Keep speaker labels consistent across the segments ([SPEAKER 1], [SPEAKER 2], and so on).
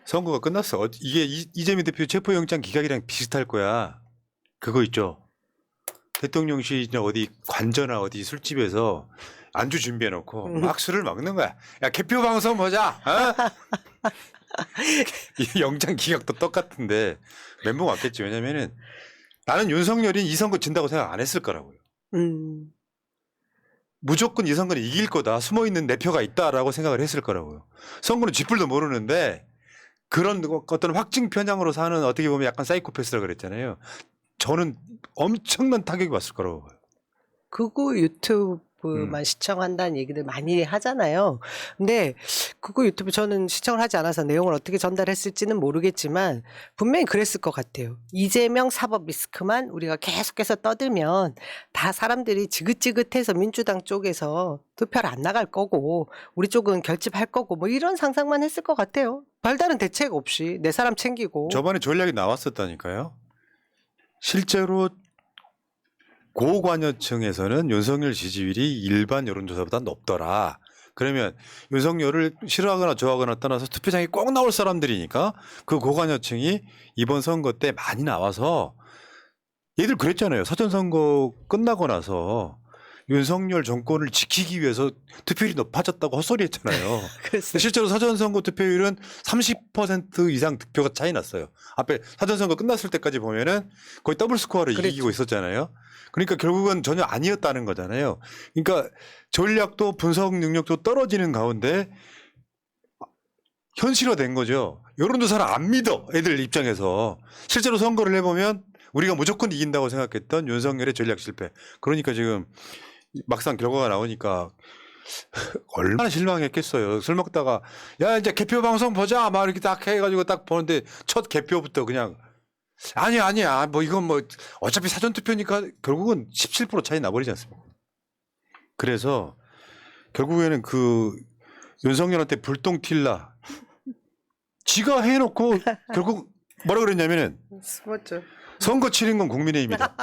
[SPEAKER 1] 선거가 끝났어. 이게 이재명 대표 체포영장 기각이랑 비슷할 거야. 그거 있죠. 대통령실이나 어디 관저나 어디 술집에서 안주 준비해놓고 막 술을 먹는 거야. 야, 개표 방송 보자. 어? 이 영장 기각도 똑같은데 멘붕 왔겠지. 왜냐면은 나는 윤석열이 이 선거 진다고 생각 안 했을 거라고요. 무조건 이 선거는 이길 거다. 숨어있는 내 표가 있다라고 생각을 했을 거라고요. 선거는 쥐뿔도 모르는데 그런 어떤 확증 편향으로 사는 어떻게 보면 약간 사이코패스라 그랬잖아요. 저는 엄청난 타격이 왔을 거라고 봐요.
[SPEAKER 2] 극우 유튜브만 시청한다는 얘기들 많이 하잖아요. 근데 극우 유튜브 저는 시청을 하지 않아서 내용을 어떻게 전달했을지는 모르겠지만 분명히 그랬을 것 같아요. 이재명 사법 리스크만 우리가 계속해서 떠들면 다 사람들이 지긋지긋해서 민주당 쪽에서 투표를 안 나갈 거고 우리 쪽은 결집할 거고 뭐 이런 상상만 했을 것 같아요. 별다른 대책 없이 내 사람 챙기고.
[SPEAKER 1] 저번에 전략이 나왔었다니까요. 실제로 고관여층에서는 윤석열 지지율이 일반 여론조사보다 높더라. 그러면 윤석열을 싫어하거나 좋아하거나 떠나서 투표장에 꼭 나올 사람들이니까 그 고관여층이 이번 선거 때 많이 나와서 얘들 그랬잖아요. 사전선거 끝나고 나서 윤석열 정권을 지키기 위해서 투표율이 높아졌다고 헛소리 했잖아요.
[SPEAKER 2] 그랬어요.
[SPEAKER 1] 실제로 사전선거 투표율은 30% 이상 득표가 차이 났어요. 앞에 사전선거 끝났을 때까지 보면은 거의 더블 스코어로 이기고 있었잖아요. 그러니까 결국은 전혀 아니었다는 거잖아요. 그러니까 전략도 분석 능력도 떨어지는 가운데 현실화된 거죠. 여론조사를 안 믿어. 애들 입장에서. 실제로 선거를 해보면 우리가 무조건 이긴다고 생각했던 윤석열의 전략 실패. 그러니까 지금 막상 결과가 나오니까 얼마나 실망했겠어요. 술 먹다가 야 이제 개표 방송 보자 막 이렇게 딱 해가지고 딱 보는데 첫 개표부터 그냥 아니야 뭐 이건 뭐 어차피 사전 투표니까 결국은 17% 차이 나버리지 않습니까? 그래서 결국에는 그 윤석열한테 불똥 튈라 지가 해놓고 결국 뭐라 그랬냐면은
[SPEAKER 2] 숨었죠.
[SPEAKER 1] 선거 치른 건 국민의힘이다.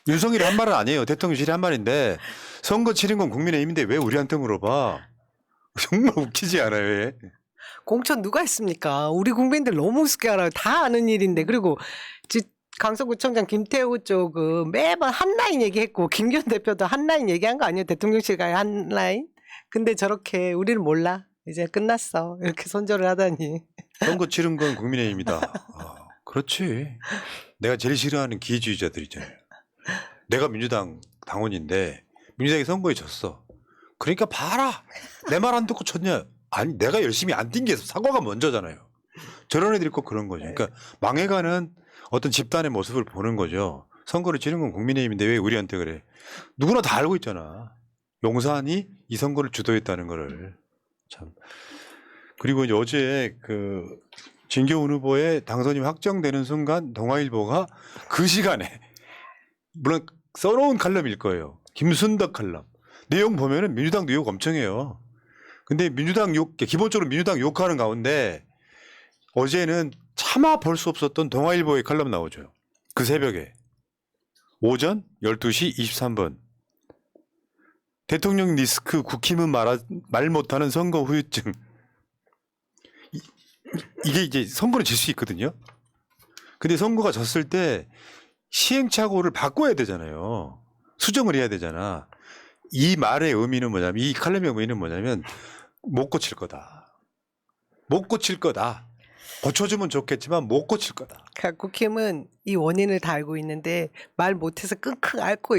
[SPEAKER 1] 윤석열이 한 말은 아니에요. 대통령실이 한 말인데 선거 치른 건 국민의힘인데 왜 우리한테 물어봐? 정말 웃기지 않아요? 왜?
[SPEAKER 2] 공천 누가 했습니까? 우리 국민들 너무 우습게 알아요. 다 아는 일인데. 그리고 강서구청장 김태우 쪽은 매번 한라인 얘기했고 김기현 대표도 한라인 얘기한 거 아니에요? 대통령실 가야 한라인? 근데 저렇게 우리는 몰라. 이제 끝났어. 이렇게 손절을 하다니.
[SPEAKER 1] 선거 치른 건 국민의힘이다. 그렇지. 내가 제일 싫어하는 기회주의자들 있잖아요. 내가 민주당 당원인데 민주당이 선거에 졌어. 그러니까 봐라. 내 말 안 듣고 쳤냐. 아니 내가 열심히 안 뛴 게 사과가 먼저잖아요. 저런 애들이 꼭 그런 거죠. 그러니까 망해가는 어떤 집단의 모습을 보는 거죠. 선거를 치른 건 국민의힘인데 왜 우리한테 그래. 누구나 다 알고 있잖아. 용산이 이 선거를 주도했다는 거를. 참. 그리고 이제 어제 그 진교훈 후보의 당선이 확정되는 순간 동아일보가 그 시간에 물론 써놓은 칼럼일 거예요. 김순덕 칼럼. 내용 보면은 민주당도 욕 엄청 해요. 근데 민주당 욕, 기본적으로 민주당 욕하는 가운데 어제는 차마 볼 수 없었던 동아일보의 칼럼 나오죠. 그 새벽에. 오전 12시 23분. 대통령 리스크 국힘은 말 못하는 선거 후유증. 이게 이제 선거는 질 수 있거든요. 근데 선거가 졌을 때 시행착오를 바꿔야 되잖아요. 수정을 해야 되잖아. 이 말의 의미는 뭐냐면, 이 칼럼의 의미는 뭐냐면, 못 고칠 거다. 못 고칠 거다. 고쳐주면 좋겠지만 못 고칠 거다.
[SPEAKER 2] 국힘은 이 원인을 다 알고 있는데 말 못해서 끙끙 앓고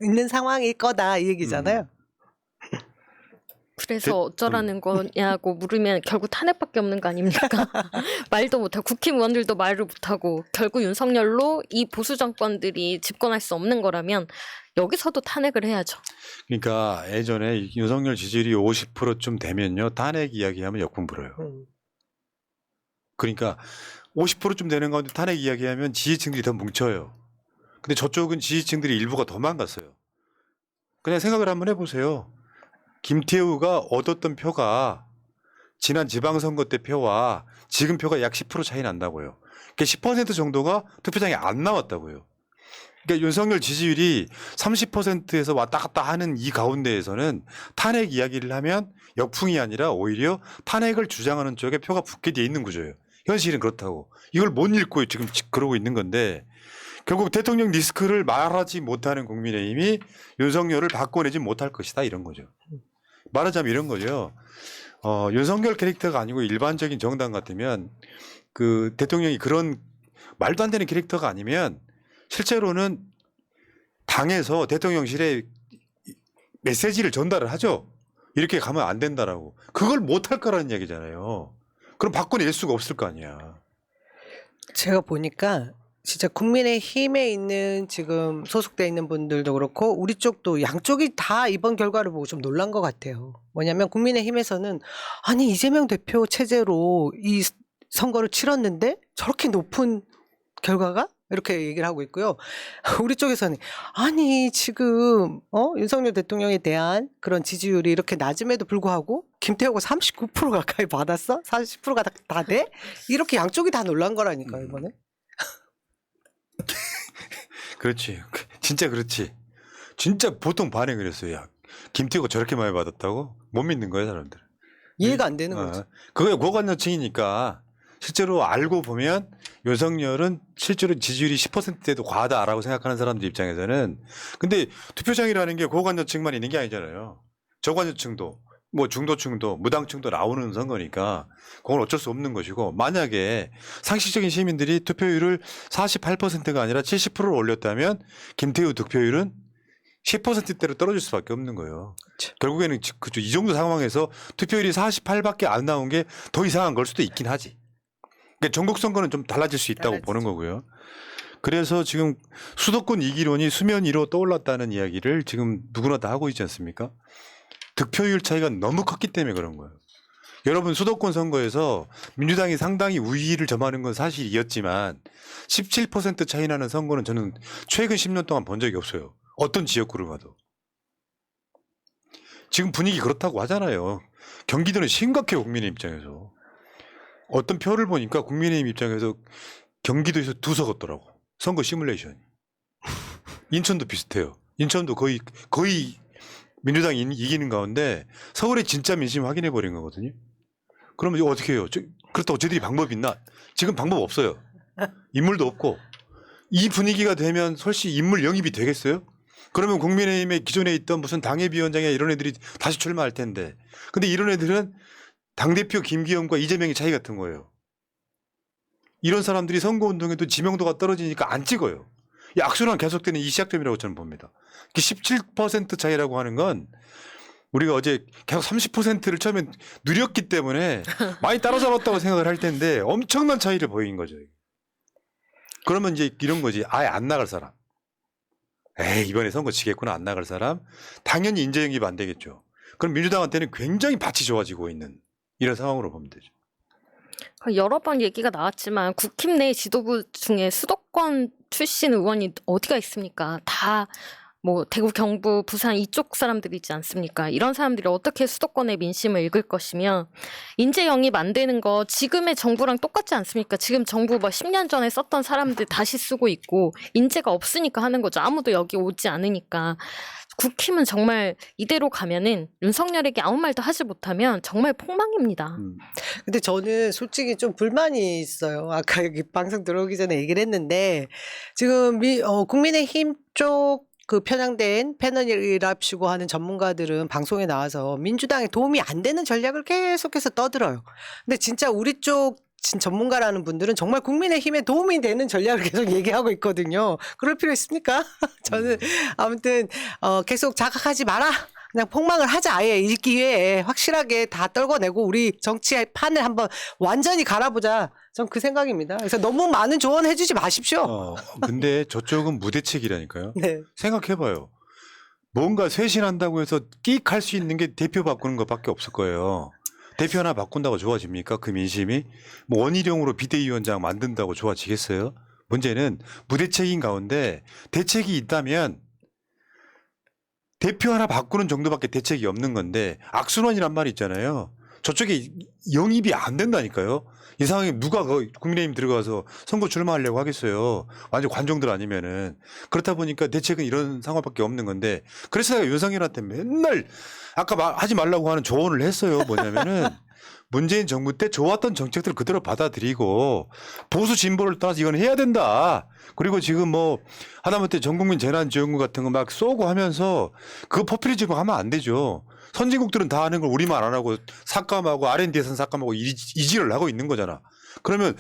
[SPEAKER 2] 있는 상황일 거다 이 얘기잖아요.
[SPEAKER 3] 그래서 어쩌라는 거냐고 물으면 결국 탄핵밖에 없는 거 아닙니까? 말도 못하고 국힘 의원들도 말을 못하고 결국 윤석열로 이 보수 정권들이 집권할 수 없는 거라면 여기서도 탄핵을 해야죠.
[SPEAKER 1] 그러니까 예전에 윤석열 지지율이 50%쯤 되면요. 탄핵 이야기하면 역풍 불어요. 그러니까 50%쯤 되는 가운데 탄핵 이야기하면 지지층들이 더 뭉쳐요. 근데 저쪽은 지지층들이 일부가 도망갔어요. 그냥 생각을 한번 해보세요. 김태우가 얻었던 표가 지난 지방선거 때 표와 지금 표가 약 10% 차이 난다고요. 그러니까 10% 정도가 투표장에 안 나왔다고요. 그러니까 윤석열 지지율이 30%에서 왔다 갔다 하는 이 가운데에서는 탄핵 이야기를 하면 역풍이 아니라 오히려 탄핵을 주장하는 쪽에 표가 붙게 돼 있는 구조예요. 현실은 그렇다고. 이걸 못 읽고 지금 그러고 있는 건데 결국 대통령 리스크를 말하지 못하는 국민의힘이 윤석열을 바꿔내지 못할 것이다 이런 거죠. 말하자면 이런 거죠. 윤석열 캐릭터가 아니고 일반적인 정당 같으면 그 대통령이 그런 말도 안 되는 캐릭터가 아니면 실제로는 당에서 대통령실에 메시지를 전달을 하죠. 이렇게 가면 안 된다라고. 그걸 못할 거라는 얘기잖아요. 그럼 바꿔낼 수가 없을 거 아니야.
[SPEAKER 2] 제가 보니까 진짜 국민의힘에 있는 지금 소속돼 있는 분들도 그렇고 우리 쪽도 양쪽이 다 이번 결과를 보고 좀 놀란 것 같아요. 뭐냐면 국민의힘에서는 아니 이재명 대표 체제로 이 선거를 치렀는데 저렇게 높은 결과가? 이렇게 얘기를 하고 있고요. 우리 쪽에서는 아니 지금 윤석열 대통령에 대한 그런 지지율이 이렇게 낮음에도 불구하고 김태호가 39% 가까이 받았어? 40%가 다 돼? 이렇게 양쪽이 다 놀란 거라니까요 이번에.
[SPEAKER 1] 그렇지. 진짜 그렇지. 진짜 보통 반응이 그랬어요. 야, 김태호가 저렇게 많이 받았다고? 못 믿는 거야 사람들.
[SPEAKER 2] 이해가 안 되는 거죠.
[SPEAKER 1] 그게 고관여층이니까 실제로 알고 보면 윤석열은 실제로 지지율이 10%대도 과하다라고 생각하는 사람들 입장에서는 근데 투표장이라는 게 고관여층만 있는 게 아니잖아요. 저관여층도 뭐 중도층도 무당층도 나오는 선거니까 그건 어쩔 수 없는 것이고 만약에 상식적인 시민들이 투표율을 48%가 아니라 70%를 올렸다면 김태우 득표율은 10%대로 떨어질 수밖에 없는 거예요.
[SPEAKER 2] 그쵸.
[SPEAKER 1] 결국에는 이 정도 상황에서 투표율이 48밖에 안 나온 게 더 이상한 걸 수도 있긴 하지. 그러니까 전국 선거는 좀 달라질 수 있다고 보는 거고요. 그래서 지금 수도권 이기론이 수면 위로 떠올랐다는 이야기를 지금 누구나 다 하고 있지 않습니까? 득표율 차이가 너무 컸기 때문에 그런 거예요. 여러분 수도권 선거에서 민주당이 상당히 우위를 점하는 건 사실이었지만 17% 차이 나는 선거는 저는 최근 10년 동안 본 적이 없어요. 어떤 지역구를 가도. 지금 분위기 그렇다고 하잖아요. 경기도는 심각해요. 국민의 입장에서. 어떤 표를 보니까 국민의힘 입장에서 경기도에서 두 서걷더라고. 선거 시뮬레이션이. 인천도 비슷해요. 인천도 거의 민주당이 이기는 가운데 서울의 진짜 민심 확인해 버린 거거든요. 그러면 이거 어떻게 해요? 그렇다고 저희들이 방법이 있나? 지금 방법 없어요. 인물도 없고. 이 분위기가 되면 솔직히 인물 영입이 되겠어요? 그러면 국민의힘에 기존에 있던 무슨 당협위원장이나 이런 애들이 다시 출마할 텐데. 근데 이런 애들은 당대표 김기현과 이재명의 차이 같은 거예요. 이런 사람들이 선거운동에도 지명도가 떨어지니까 안 찍어요. 이 악순환 계속되는 이 시작점이라고 저는 봅니다. 17% 차이라고 하는 건 우리가 어제 계속 30%를 처음에 누렸기 때문에 많이 따라잡았다고 생각을 할 텐데 엄청난 차이를 보인 거죠. 그러면 이제 이런 거지. 아예 안 나갈 사람. 에이 이번에 선거 지겠구나 안 나갈 사람. 당연히 인재 영입 안 되겠죠. 그럼 민주당한테는 굉장히 밭이 좋아지고 있는 이런 상황으로 보면 되죠.
[SPEAKER 3] 여러 번 얘기가 나왔지만 국힘 내 지도부 중에 수도권 출신 의원이 어디가 있습니까? 다 뭐 대구, 경부, 부산 이쪽 사람들이지 않습니까? 이런 사람들이 어떻게 수도권의 민심을 읽을 것이며 인재 영입 안 되는 거 지금의 정부랑 똑같지 않습니까? 지금 정부 뭐 10년 전에 썼던 사람들 다시 쓰고 있고 인재가 없으니까 하는 거죠. 아무도 여기 오지 않으니까. 국힘은 정말 이대로 가면은 윤석열에게 아무 말도 하지 못하면 정말 폭망입니다.
[SPEAKER 2] 근데 저는 솔직히 좀 불만이 있어요. 아까 여기 방송 들어오기 전에 얘기를 했는데 지금 국민의힘 쪽 그 편향된 패널이랍시고 하는 전문가들은 방송에 나와서 민주당에 도움이 안 되는 전략을 계속해서 떠들어요. 근데 진짜 우리 쪽 전문가라는 분들은 정말 국민의힘에 도움이 되는 전략을 계속 얘기하고 있거든요. 그럴 필요 있습니까? 저는 아무튼 계속 자각하지 마라. 그냥 폭망을 하자. 아예 이 기회에 확실하게 다 떨궈내고 우리 정치의 판을 한번 완전히 갈아보자. 전 그 생각입니다. 그래서 너무 많은 조언 해주지 마십시오.
[SPEAKER 1] 근데 저쪽은 무대책이라니까요.
[SPEAKER 2] 네.
[SPEAKER 1] 생각해봐요. 뭔가 쇄신한다고 해서 끼익 할 수 있는 게 대표 바꾸는 것밖에 없을 거예요. 대표 하나 바꾼다고 좋아집니까? 그 민심이? 뭐 원희룡으로 비대위원장 만든다고 좋아지겠어요? 문제는 무대책인 가운데 대책이 있다면 대표 하나 바꾸는 정도밖에 대책이 없는 건데 악순환이란 말이 있잖아요. 저쪽에 영입이 안 된다니까요. 이 상황에 누가 국민의힘 들어가서 선거 출마하려고 하겠어요. 완전 관종들 아니면은. 그렇다 보니까 대책은 이런 상황밖에 없는 건데 그래서 내가 윤석열한테 맨날 아까 하지 말라고 하는 조언을 했어요. 뭐냐면은 문재인 정부 때 좋았던 정책들을 그대로 받아들이고 보수 진보를 떠나서 이건 해야 된다. 그리고 지금 뭐 하다못해 전국민 재난지원금 같은 거 막 쏘고 하면서 그거 포퓰리즘 하면 안 되죠. 선진국들은 다 하는 걸 우리만 안 하고 삭감하고 R&D에서는 삭감하고 이지를 하고 있는 거잖아. 그러면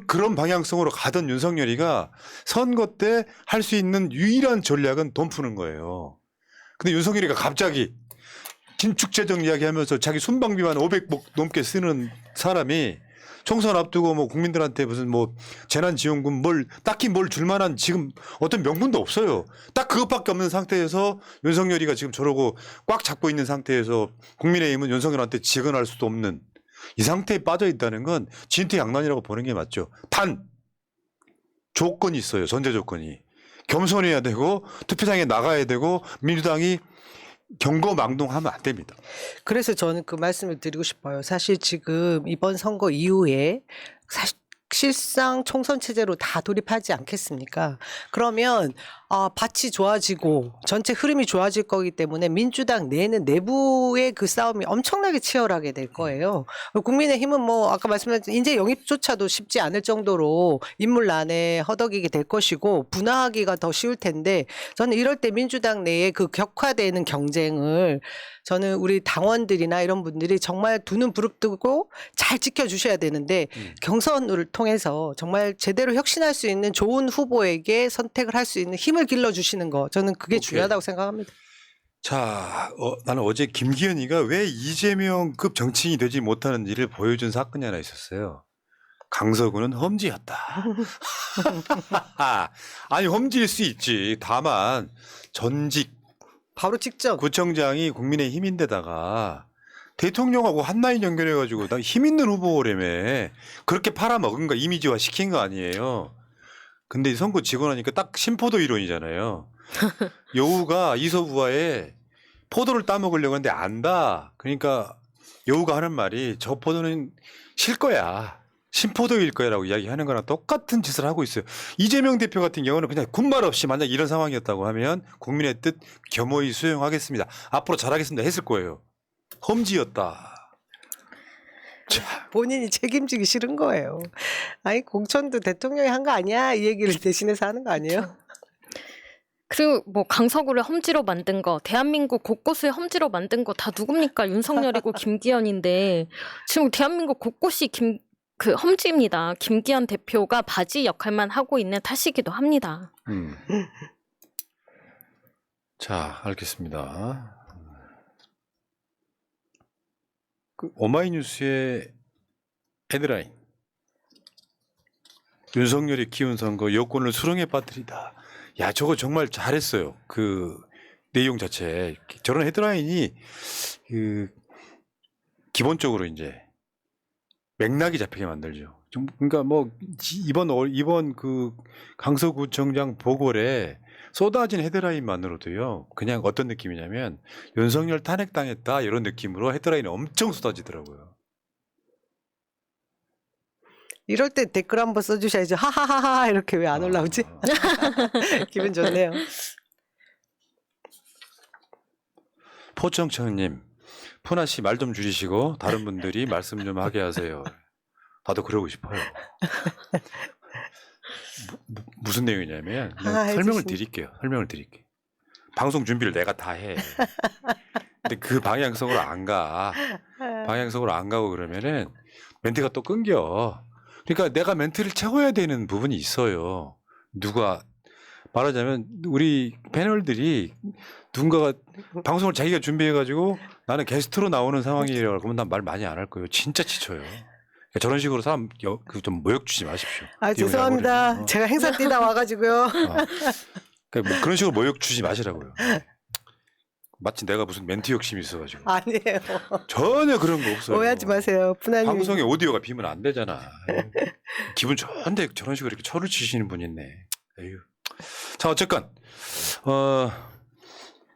[SPEAKER 1] 그런 방향성으로 가던 윤석열이가 선거 때 할 수 있는 유일한 전략은 돈 푸는 거예요. 근데 윤석열이가 갑자기 긴축재정 이야기하면서 자기 순방비만 500억 넘게 쓰는 사람이 총선 앞두고 뭐 국민들한테 무슨 뭐 재난지원금 딱히 뭘 줄만한 지금 어떤 명분도 없어요. 딱 그것밖에 없는 상태에서 윤석열이가 지금 저러고 꽉 잡고 있는 상태에서 국민의힘은 윤석열한테 지원할 수도 없는 이 상태에 빠져 있다는 건 진퇴양난이라고 보는 게 맞죠. 단 조건이 있어요. 전제 조건이. 겸손해야 되고 투표장에 나가야 되고 민주당이 경거망동하면 안 됩니다.
[SPEAKER 2] 그래서 저는 그 말씀을 드리고 싶어요. 사실 지금 이번 선거 이후에 사실상 총선 체제로 다 돌입하지 않겠습니까? 그러면 밭이 좋아지고 전체 흐름이 좋아질 거기 때문에 민주당 내는 내부의 그 싸움이 엄청나게 치열하게 될 거예요. 국민의힘은 뭐 아까 말씀하신 인재 영입조차도 쉽지 않을 정도로 인물난에 허덕이게 될 것이고 분화하기가 더 쉬울 텐데 저는 이럴 때 민주당 내에 그 격화되는 경쟁을 저는 우리 당원들이나 이런 분들이 정말 두 눈 부릅뜨고 잘 지켜주셔야 되는데 경선을 통해서 정말 제대로 혁신할 수 있는 좋은 후보에게 선택을 할 수 있는 힘을 길러주시는 거 저는 그게
[SPEAKER 1] 오케이.
[SPEAKER 2] 중요하다고 생각합니다.
[SPEAKER 1] 자, 나는 어제 김기현이가 왜 이재명급 정치인이 되지 못하는지를 보여준 사건이 하나 있었어요. 강서구는 험지였다. 아니 험지일 수 있지. 다만 전직
[SPEAKER 2] 바로 직접
[SPEAKER 1] 구청장이 국민의힘인데다가 대통령하고 한라인 연결해가지고 나 힘 있는 후보라며 그렇게 팔아먹은 거 이미지화 시킨 거 아니에요. 근데 선거 지고 나니까 딱 신포도 이론이잖아요. 여우가 이서부화에 포도를 따먹으려고 하는데 안다. 그러니까 여우가 하는 말이 저 포도는 실 거야. 신포도일 거야라고 이야기하는 거랑 똑같은 짓을 하고 있어요. 이재명 대표 같은 경우는 그냥 군말 없이 만약 이런 상황이었다고 하면 국민의 뜻 겸허히 수용하겠습니다. 앞으로 잘하겠습니다 했을 거예요. 험지였다. 자,
[SPEAKER 2] 본인이 책임지기 싫은 거예요. 아니 공천도 대통령이 한 거 아니야 이 얘기를 대신해서 하는 거 아니에요?
[SPEAKER 3] 그리고 뭐 강서구를 험지로 만든 거, 대한민국 곳곳을 험지로 만든 거 다 누굽니까? 윤석열이고 김기현인데 지금 대한민국 곳곳이 그 험지입니다. 김기현 대표가 바지 역할만 하고 있는 탓이기도 합니다.
[SPEAKER 1] 자, 알겠습니다. 그 오마이뉴스의 헤드라인. 윤석열이 키운 선거 여권을 수렁에 빠뜨리다. 야, 저거 정말 잘했어요. 그 내용 자체. 저런 헤드라인이 그 기본적으로 이제 맥락이 잡히게 만들죠. 좀 그러니까 뭐 이번 그 강서구청장 보궐에 쏟아진 헤드라인만으로도요. 그냥 어떤 느낌이냐면 윤석열 탄핵당했다 이런 느낌으로 헤드라인이 엄청 쏟아지더라고요.
[SPEAKER 2] 이럴 때 댓글 한번 써주셔야죠. 하하하하 이렇게 왜 안 올라오지? 기분 좋네요.
[SPEAKER 1] 포청청님, 푸나 씨 말 좀 줄이시고 다른 분들이 말씀 좀 하게 하세요. 나도 그러고 싶어요. 무슨 내용이냐면 설명을 드릴게요. 방송 준비를 내가 다 해. 근데 그 방향성으로 안 가. 방향성으로 안 가고 그러면은 멘트가 또 끊겨. 그러니까 내가 멘트를 채워야 되는 부분이 있어요. 누가 말하자면 우리 패널들이 누군가가 방송을 자기가 준비해가지고 나는 게스트로 나오는 상황이라고 그러면 난 말 많이 안 할 거예요. 진짜 지쳐요. 그러니까 저런 식으로 사람 좀 모욕 주지 마십시오.
[SPEAKER 2] 죄송합니다. 제가 행사 뛰다 와가지고요.
[SPEAKER 1] 그러니까 뭐 그런 식으로 모욕 주지 마시라고요. 마치 내가 무슨 멘트 욕심이 있어가지고.
[SPEAKER 2] 아니에요.
[SPEAKER 1] 전혀 그런 거 없어요.
[SPEAKER 2] 오해하지 마세요. 푸나님.
[SPEAKER 1] 방송에 오디오가 비면 안 되잖아. 기분 좋은데 저런 식으로 이렇게 철을 치시는 분이 있네. 에휴. 자, 어쨌건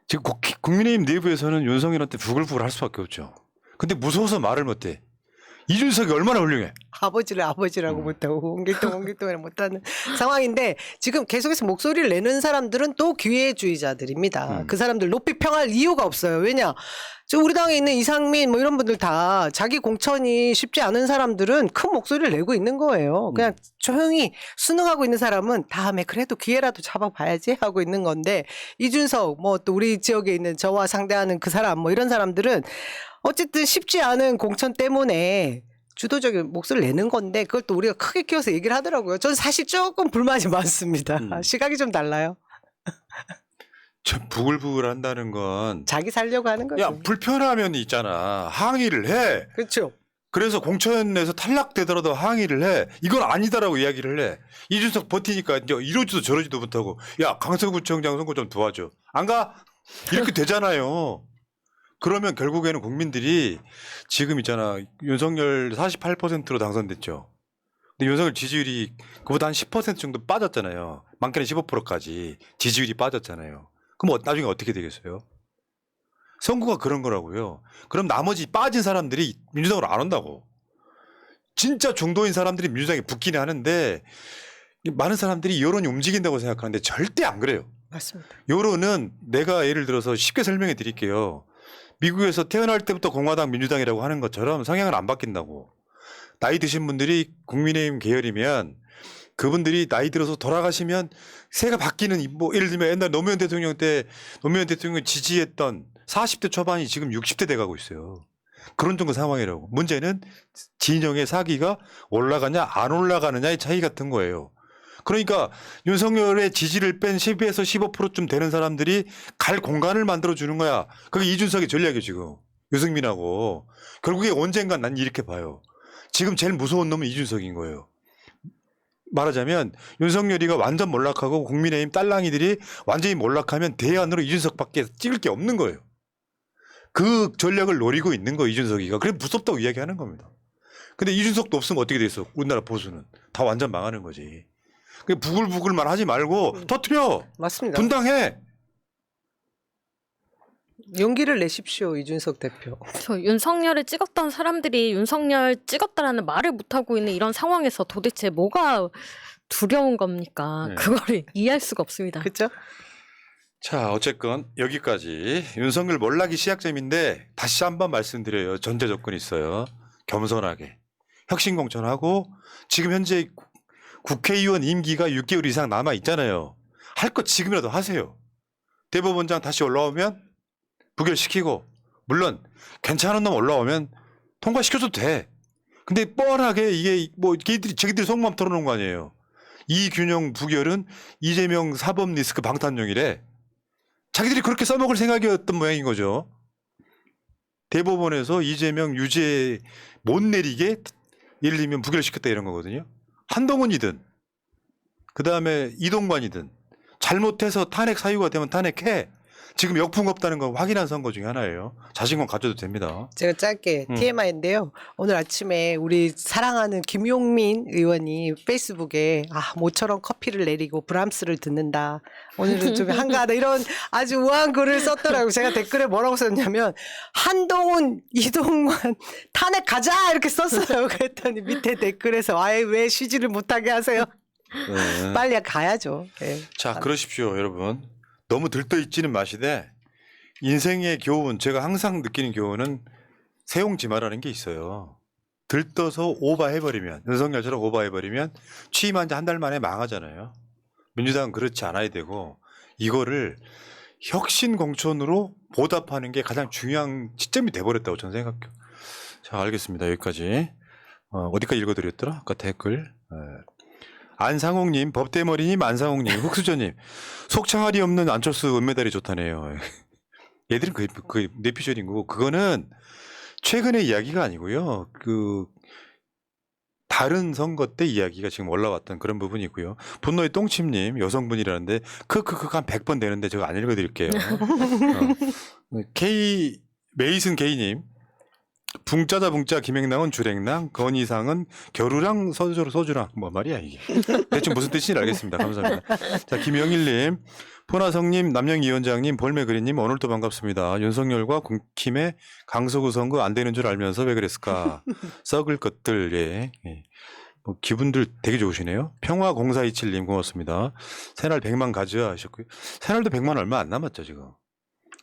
[SPEAKER 1] 지금 국민의힘 내부에서는 윤석열한테 부글부글 할 수밖에 없죠. 근데 무서워서 말을 못해. 이준석이 얼마나 훌륭해.
[SPEAKER 2] 아버지를 아버지라고 못하고 옹길동옹길동을 못하는 상황인데 지금 계속해서 목소리를 내는 사람들은 또 기회주의자들입니다. 그 사람들 높이 평할 이유가 없어요. 왜냐? 지금 우리 당에 있는 이상민 뭐 이런 분들 다 자기 공천이 쉽지 않은 사람들은 큰 목소리를 내고 있는 거예요. 그냥 조용히 순응하고 있는 사람은 다음에 그래도 기회라도 잡아봐야지 하고 있는 건데 이준석 뭐 또 우리 지역에 있는 저와 상대하는 그 사람 뭐 이런 사람들은 어쨌든 쉽지 않은 공천 때문에 주도적인 목소리를 내는 건데 그걸 또 우리가 크게 키워서 얘기를 하더라고요. 저는 사실 조금 불만이 많습니다. 시각이 좀 달라요.
[SPEAKER 1] 저 부글부글 한다는 건
[SPEAKER 2] 자기 살려고 하는 거죠.
[SPEAKER 1] 야 불편하면 있잖아 항의를 해.
[SPEAKER 2] 그렇죠.
[SPEAKER 1] 그래서 공천에서 탈락되더라도 항의를 해. 이건 아니다라고 이야기를 해. 이준석 버티니까 이제 이러지도 저러지도 못하고 야 강서구청장 선거 좀 도와줘. 안 가? 이렇게 되잖아요. 그러면 결국에는 국민들이 지금 있잖아 윤석열 48%로 당선됐죠. 근데 윤석열 지지율이 그보다 한 10% 정도 빠졌잖아요. 많게는 15%까지 지지율이 빠졌잖아요. 그럼 나중에 어떻게 되겠어요? 선거가 그런 거라고요. 그럼 나머지 빠진 사람들이 민주당으로 안 온다고. 진짜 중도인 사람들이 민주당에 붙기는 하는데 많은 사람들이 여론이 움직인다고 생각하는데 절대 안 그래요.
[SPEAKER 2] 맞습니다.
[SPEAKER 1] 여론은 내가 예를 들어서 쉽게 설명해 드릴게요. 미국에서 태어날 때부터 공화당 민주당이라고 하는 것처럼 성향은 안 바뀐다고. 나이 드신 분들이 국민의힘 계열이면 그분들이 나이 들어서 돌아가시면 새가 바뀌는 뭐 예를 들면 옛날 노무현 대통령 때 노무현 대통령 지지했던 40대 초반이 지금 60대 돼 가고 있어요. 그런 정도 상황이라고. 문제는 진영의 사기가 올라가냐 안 올라가느냐의 차이 같은 거예요. 그러니까 윤석열의 지지를 뺀 10에서 15%쯤 되는 사람들이 갈 공간을 만들어 주는 거야. 그게 이준석의 전략이에요 지금. 유승민하고. 결국에 언젠간 난 이렇게 봐요. 지금 제일 무서운 놈은 이준석인 거예요. 말하자면 윤석열이가 완전 몰락하고 국민의힘 딸랑이들이 완전히 몰락하면 대안으로 이준석밖에 찍을 게 없는 거예요. 그 전략을 노리고 있는 거예요 이준석이가. 그래 무섭다고 이야기하는 겁니다. 근데 이준석도 없으면 어떻게 돼 있어? 우리나라 보수는 다 완전 망하는 거지. 부글부글만 하지 말고 터뜨려.
[SPEAKER 2] 맞습니다.
[SPEAKER 1] 분당해.
[SPEAKER 2] 용기를 내십시오 이준석 대표.
[SPEAKER 3] 저 윤석열을 찍었던 사람들이 윤석열 찍었다라는 말을 못하고 있는 이런 상황에서 도대체 뭐가 두려운 겁니까?
[SPEAKER 1] 네.
[SPEAKER 3] 그거를 이해할 수가 없습니다.
[SPEAKER 2] 그렇죠?
[SPEAKER 1] 자 어쨌건 여기까지 윤석열 몰락이 시작점인데 다시 한번 말씀드려요. 전제 조건이 있어요. 겸손하게. 혁신공천하고 지금 현재 국회의원 임기가 6개월 이상 남아 있잖아요. 할 거 지금이라도 하세요. 대법원장 다시 올라오면 부결시키고 물론 괜찮은 놈 올라오면 통과시켜줘도 돼. 근데 뻔하게 이게 뭐 자기들이 속마음 털어놓은 거 아니에요. 이균형 부결은 이재명 사법 리스크 방탄용이래. 자기들이 그렇게 써먹을 생각이었던 모양인 거죠. 대법원에서 이재명 유죄 못 내리게 예를 들면 부결시켰다 이런 거거든요. 한동훈이든 그다음에 이동관이든 잘못해서 탄핵 사유가 되면 탄핵해. 지금 역풍 없다는 거 확인한 선거 중에 하나예요. 자신감 가져도 됩니다.
[SPEAKER 2] 제가 짧게 TMI인데요. 오늘 아침에 우리 사랑하는 김용민 의원이 페이스북에 모처럼 커피를 내리고 브람스를 듣는다. 오늘은 좀 한가하다. 이런 아주 우아한 글을 썼더라고요. 제가 댓글에 뭐라고 썼냐면 한동훈, 이동관 탄핵 가자 이렇게 썼어요. 그랬더니 밑에 댓글에서 아예 왜 쉬지를 못하게 하세요.
[SPEAKER 1] 네.
[SPEAKER 2] 빨리 가야죠. 네.
[SPEAKER 1] 자 그러십시오 여러분. 너무 들떠있지는 마시되 인생의 교훈 제가 항상 느끼는 교훈은 세용지마라는 게 있어요. 들떠서 오바해버리면 윤석열처럼 오바해버리면 취임한 지 한 달 만에 망하잖아요. 민주당은 그렇지 않아야 되고 이거를 혁신 공천으로 보답하는 게 가장 중요한 시점이 돼버렸다고 저는 생각해요. 자 알겠습니다. 여기까지. 어디까지 읽어드렸더라? 아까 댓글. 안상홍님, 법대머리님, 안상홍님, 흑수저님, 속창알이 없는 안철수 은메달이 좋다네요. 얘들은 그 내피셜인 거고, 그거는 최근의 이야기가 아니고요. 다른 선거 때 이야기가 지금 올라왔던 그런 부분이고요. 분노의 똥침님, 여성분이라는데, 한 100번 되는데 제가 안 읽어드릴게요. 메이슨 게이님, 붕짜자 붕짜 김행랑은 주랭랑 건이상은 겨루랑 소주랑 뭐 말이야 이게 대충 무슨 뜻인지 알겠습니다. 감사합니다. 자 김영일님 포나성님 남영위원장님 볼메그리님 오늘도 반갑습니다. 윤석열과 국힘의 강서구 선거 안 되는 줄 알면서 왜 그랬을까 썩을 것들 예. 뭐 기분들 되게 좋으시네요. 평화0427님 고맙습니다. 새날 100만 가져야 하셨고요. 새날도 100만 얼마 안 남았죠 지금.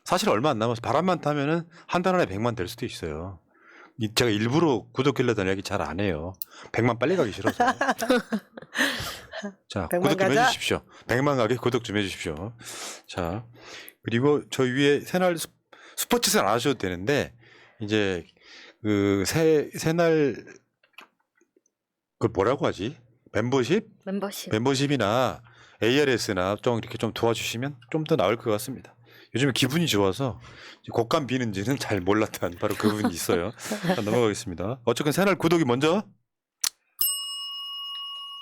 [SPEAKER 1] 사실 얼마 안 남아서 바람만 타면은 한 달 안에 100만 될 수도 있어요. 제가 일부러 구독 길러다는 이야기 잘 안 해요. 100만 빨리 가기 싫어서. 자,
[SPEAKER 2] 100만
[SPEAKER 1] 구독 좀
[SPEAKER 2] 가자.
[SPEAKER 1] 해주십시오. 100만 가게 구독 좀 해주십시오. 자, 그리고 저 위에 새날 스포츠는 안 하셔도 되는데 이제 그 새날 그걸 뭐라고 하지? 멤버십? 멤버십이나 ARS나 좀 이렇게 좀 도와주시면 좀 더 나을 것 같습니다. 요즘에 기분이 좋아서 곡감 비는지는 잘 몰랐던 바로 그 부분이 있어요. 자, 넘어가겠습니다. 어쨌든 새날 구독이 먼저